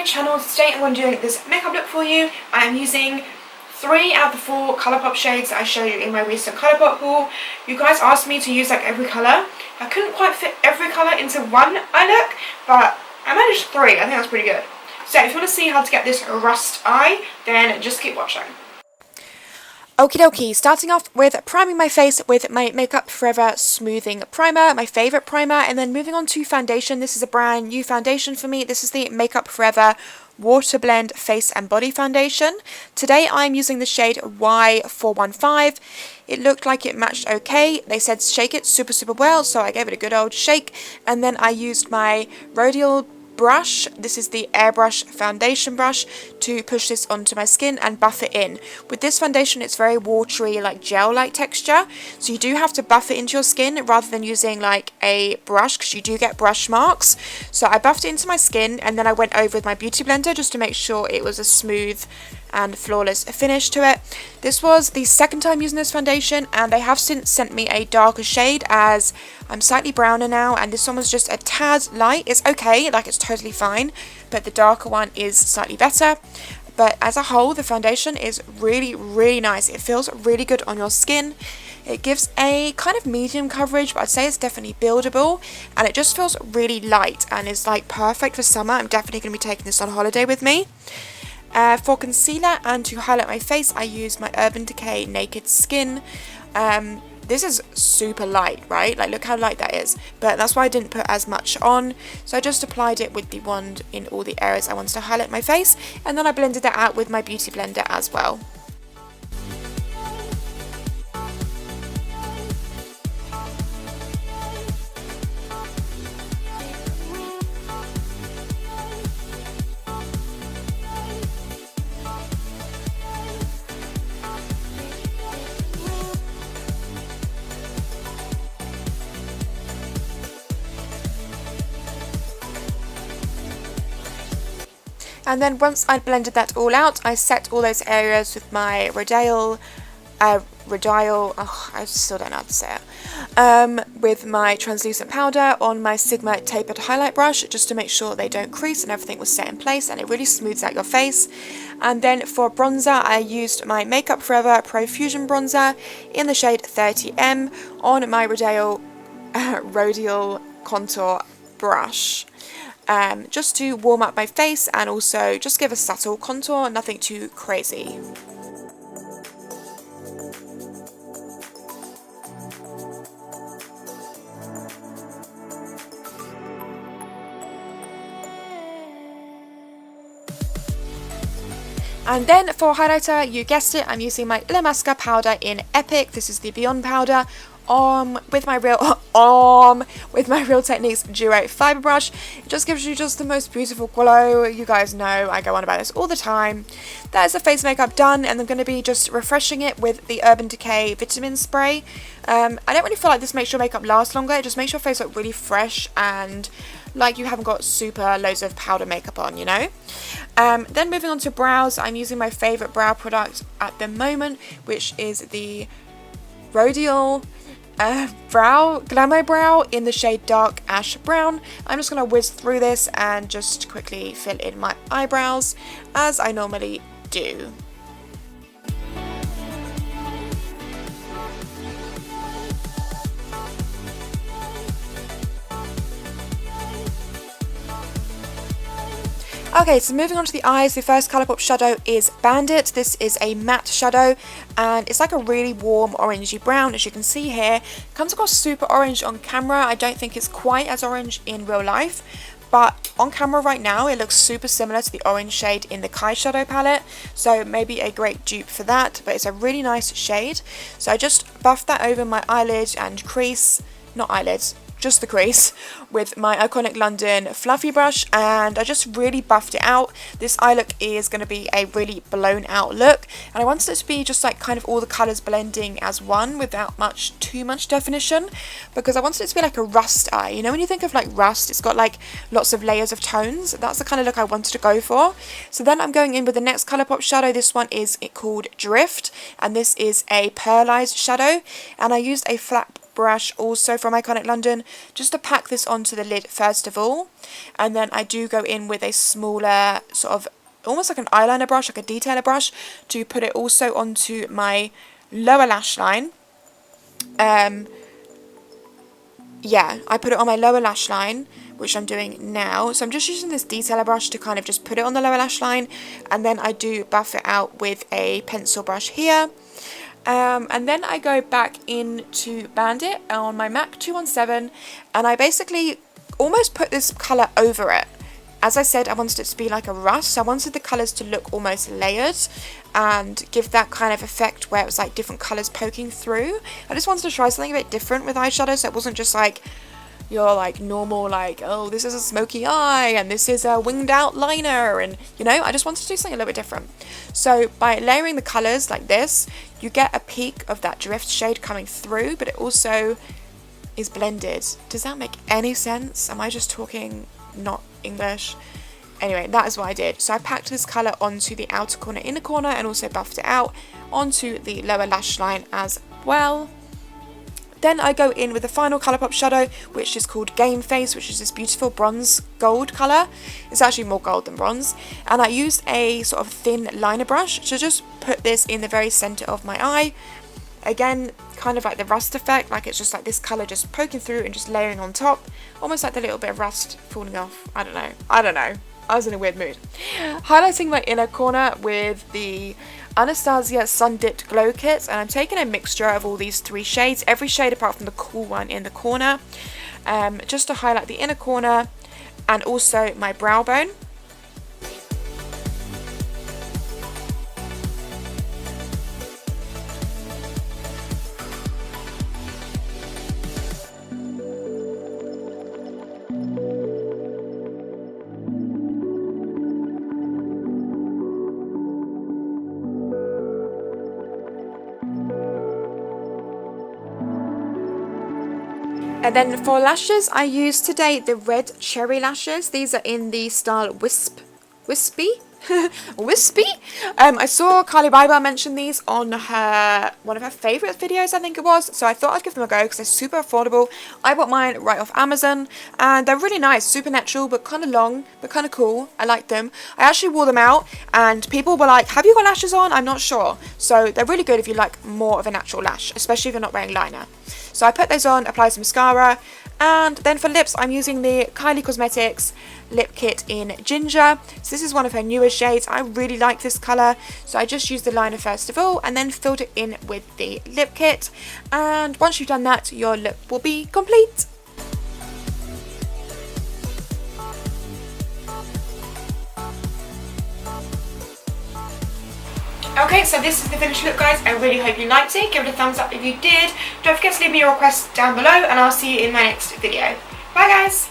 channel. Today I'm going to do this makeup look for you. I am using 3 out of the 4 Colourpop shades that I showed you in my recent Colourpop haul. You guys asked me to use like every colour. I couldn't quite fit every colour into one eye look, but I managed 3. I think that's pretty good. So if you want to see how to get this rust eye, then just keep watching. Okie dokie, starting off with priming my face with my Makeup Forever Smoothing Primer, my favourite primer, and then moving on to foundation. This is a brand new foundation for me. This is the Makeup Forever Water Blend Face and Body Foundation. Today I'm using the shade Y415. It looked like it matched okay. They said shake it super well, so I gave it a good old shake, and then I used my Rodial brush. This is the airbrush foundation brush to push this onto my skin and buff it in. With this foundation it's very watery, like gel-like texture, so you do have to buff it into your skin rather than using like a brush, because you do get brush marks. So I buffed it into my skin and then I went over with my beauty blender just to make sure it was a smooth and flawless finish to it. This was the second time using this foundation, and they have since sent me a darker shade as I'm slightly browner now, and this one was just a tad light. It's okay, like it's totally fine, but the darker one is slightly better. But as a whole, the foundation is really nice. It feels really good on your skin. It gives a kind of medium coverage, but I'd say it's definitely buildable, and it just feels really light and is like perfect for summer. I'm definitely going to be taking this on holiday with me. For concealer and to highlight my face, I use my Urban Decay Naked Skin. This is super light, right? Like, look how light that is. But that's why I didn't put as much on. So I just applied it with the wand in all the areas I wanted to highlight my face. And then I blended that out with my beauty blender as well. And then once I'd blended that all out, I set all those areas with my Rodial, I still don't know how to say it, with my translucent powder on my Sigma tapered highlight brush, just to make sure they don't crease and everything was set in place, and it really smooths out your face. And then for bronzer, I used my Makeup Forever Pro Fusion bronzer in the shade 30M on my Rodial contour brush. Just to warm up my face and also just give a subtle contour, nothing too crazy. And then for highlighter, you guessed it, I'm using my Illamasqua powder in Epic. This is the Beyond powder. With my Real Techniques Duo Fiber Brush. It just gives you just the most beautiful glow. You guys know I go on about this all the time. That is the face makeup done, and I'm going to be just refreshing it with the Urban Decay Vitamin Spray. I don't really feel like this makes your makeup last longer. It just makes your face look really fresh and like you haven't got super loads of powder makeup on, you know. Then moving on to brows, I'm using my favourite brow product at the moment, which is the Rodial Glamour Brow in the shade Dark Ash Brown. I'm just going to whiz through this and just quickly fill in my eyebrows as I normally do. Okay, so moving on to the eyes, the first Colourpop shadow is Bandit. This is a matte shadow, and it's like a really warm orangey brown, as you can see here. It comes across super orange on camera. I don't think it's quite as orange in real life, but on camera right now it looks super similar to the orange shade in the Kai shadow palette, so maybe a great dupe for that, but it's a really nice shade. So I just buffed that over my eyelid and crease, not eyelids, just the crease, with my Iconic London fluffy brush, and I just really buffed it out. This eye look is going to be a really blown out look, and I wanted it to be just like kind of all the colours blending as one without too much definition, because I wanted it to be like a rust eye. You know, when you think of like rust, it's got like lots of layers of tones. That's the kind of look I wanted to go for. So then I'm going in with the next Colourpop shadow. This one is called Drift, and this is a pearlized shadow, and I used a flat brush also from Iconic London, just to pack this onto the lid first of all. And then I do go in with a smaller sort of almost like an eyeliner brush, like a detailer brush, to put it also onto my lower lash line. Yeah, I put it on my lower lash line, which I'm doing now. So I'm just using this detailer brush to kind of just put it on the lower lash line, and then I do buff it out with a pencil brush here. And then I go back into Bandit on my MAC 217, and I basically almost put this colour over it. As I said, I wanted it to be like a rust, so I wanted the colours to look almost layered and give that kind of effect where it was like different colours poking through. I just wanted to try something a bit different with eyeshadow, so it wasn't just like your like normal like, oh, this is a smoky eye and this is a winged out liner, and you know, I just wanted to do something a little bit different. So by layering the colours like this, you get a peak of that drift shade coming through, but it also is blended. Does that make any sense? Am I just talking not English? Anyway, that is what I did. So I packed this colour onto the outer corner, inner corner, and also buffed it out onto the lower lash line as well. Then I go in with the final Colourpop shadow, which is called Game Face, which is this beautiful bronze gold colour. It's actually more gold than bronze. And I used a sort of thin liner brush to just put this in the very centre of my eye. Again, kind of like the rust effect, like it's just like this colour just poking through and just layering on top. Almost like the little bit of rust falling off. I don't know. I was in a weird mood. Highlighting my inner corner with the Anastasia Sun Dipped Glow Kit, and I'm taking a mixture of all these 3 shades, every shade apart from the cool one in the corner, just to highlight the inner corner and also my brow bone. And then for lashes, I used today the red cherry lashes. These are in the style Whispy. Whispy. I saw Kylie mention these on one of her favourite videos, I think it was. So I thought I'd give them a go because they're super affordable. I bought mine right off Amazon, and they're really nice, super natural, but kind of long, but kind of cool. I like them. I actually wore them out, and people were like, "Have you got lashes on?" I'm not sure. So they're really good if you like more of a natural lash, especially if you're not wearing liner. So I put those on, apply some mascara, and then for lips, I'm using the Kylie Cosmetics lip kit in Ginger. So this is one of her newer shades. I really like this colour, so I just used the liner first of all and then filled it in with the lip kit. And once you've done that, your look will be complete. Okay, so this is the finished look, guys. I really hope you liked it. Give it a thumbs up if you did. Don't forget to leave me your requests down below, and I'll see you in my next video. Bye, guys.